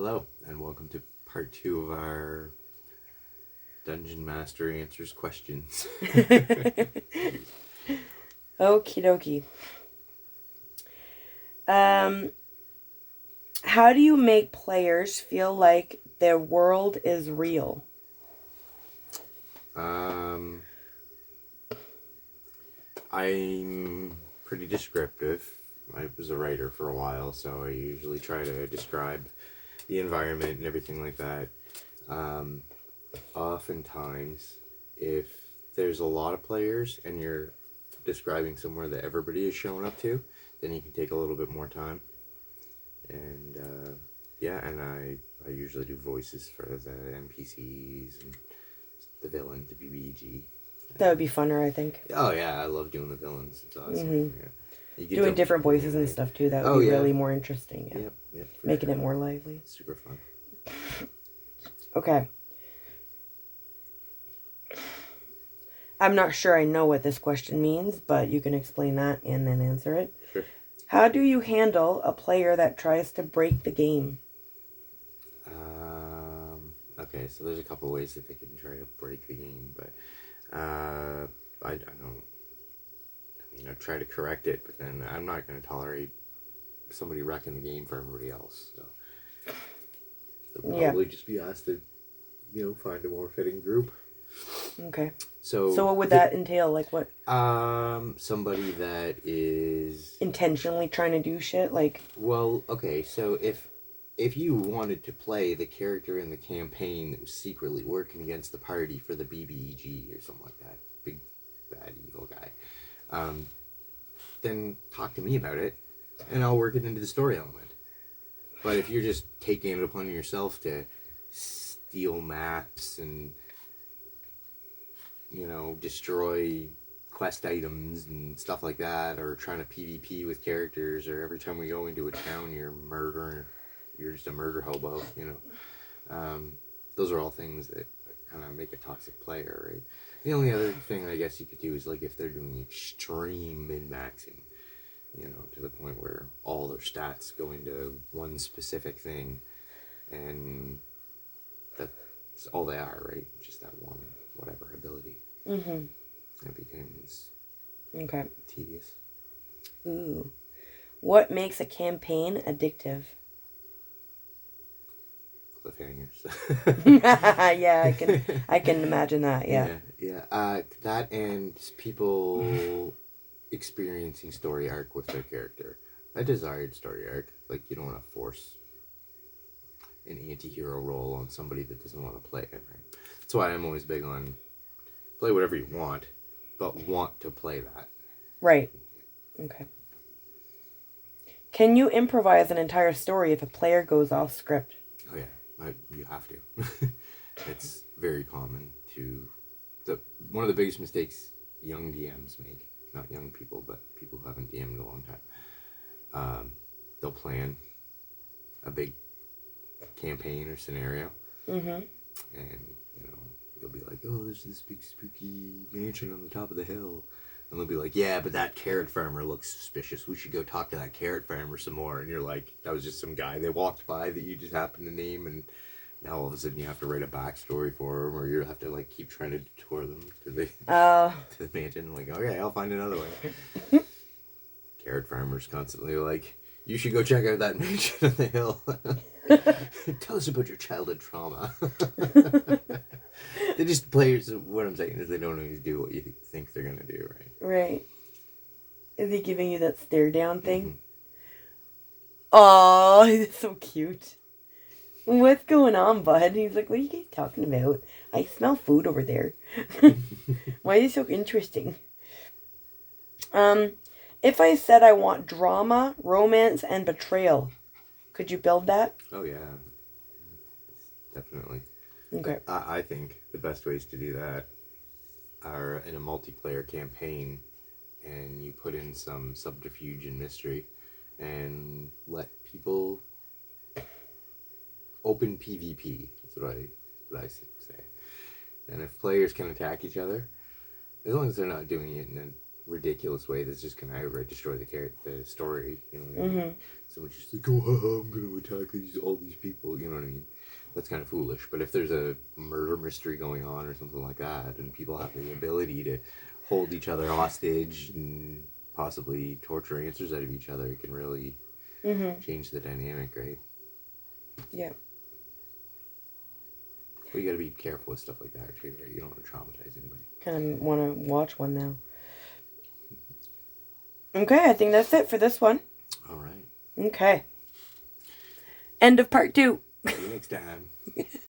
Hello, and welcome to part 2 of our Dungeon Master Answers Questions. Okie dokie. How do you make players feel like their world is real? I'm pretty descriptive. I was a writer for a while, so I usually try to describe the environment and everything like that. Oftentimes, if there's a lot of players and you're describing somewhere that everybody is showing up to, then you can take a little bit more time. And and I usually do voices for the NPCs and the villain, the BBG. That would be funner, I think. Oh yeah, I love doing the villains. It's awesome. Mm-hmm. Yeah. You get Doing different voices and stuff too. That would be really more interesting. Yeah. Yep, Making it more lively. Super fun. Okay. I'm not sure I know what this question means, but you can explain that and then answer it. Sure. How do you handle a player that tries to break the game? Okay, so there's a couple ways that they can try to break the game, but I don't. I mean, I try to correct it, but then I'm not going to tolerate somebody wrecking the game for everybody else. So they'll probably just be asked to, find a more fitting group. Okay. So what would that entail? Like what? Somebody that is intentionally trying to do shit. Like. Well, okay. So if you wanted to play the character in the campaign that was secretly working against the party for the BBEG or something like that, big bad evil guy, then talk to me about it, and I'll work it into the story element. But if you're just taking it upon yourself to steal maps and destroy quest items and stuff like that, or trying to PvP with characters, or every time we go into a town you're just a murder hobo, those are all things that kind of make a toxic player, right? The only other thing I guess you could do is like if they're doing extreme min-maxing, to the point where all their stats go into one specific thing, and that's all they are, right? Just that one whatever ability. Mm-hmm. It becomes tedious. Ooh. What makes a campaign addictive? Cliffhangers. Yeah, I can imagine that. Yeah. That and people experiencing story arc with their character. A desired story arc. Like, you don't want to force an anti-hero role on somebody that doesn't want to play it, right? That's why I'm always big on play whatever you want, but want to play that. Right. Okay. Can you improvise an entire story if a player goes off script? Oh yeah. You have to. It's very common to one of the biggest mistakes young DMs make. Not young people, but people who haven't DM'd in a long time. They'll plan a big campaign or scenario, and you'll be like, "Oh, there's this big spooky mansion on the top of the hill," and they'll be like, "Yeah, but that carrot farmer looks suspicious. We should go talk to that carrot farmer some more." And you're like, "That was just some guy they walked by that you just happened to name," and now all of a sudden you have to write a backstory for them, or you have to like keep trying to detour them to the to the mansion. Like, okay, I'll find another way. Carrot farmer's constantly like, "You should go check out that mansion on the hill. Tell us about your childhood trauma." They just players. What I'm saying is they don't always do what you think they're gonna do, right? Right. Is he giving you that stare down thing? Oh, he's so cute. What's going on, bud? He's like, what are you guys talking about? I smell food over there. Why is it so interesting? If I said I want drama, romance, and betrayal, could you build that? Oh yeah, definitely. Okay. I think the best ways to do that are in a multiplayer campaign, and you put in some subterfuge and mystery, and let people open PvP. That's what I say. And if players can attack each other, as long as they're not doing it in a ridiculous way that's just gonna outright destroy the story. You know what I mean? Mm-hmm. Someone's just like, oh, haha, I'm gonna attack all these people. You know what I mean? That's kind of foolish. But if there's a murder mystery going on or something like that, and people have the ability to hold each other hostage and possibly torture answers out of each other, it can really change the dynamic, right? Yeah. But you gotta be careful with stuff like that too, right? You don't want to traumatize anybody. Kind of want to watch one now. Okay, I think that's it for this one. All right. Okay. End of part 2. See you next time.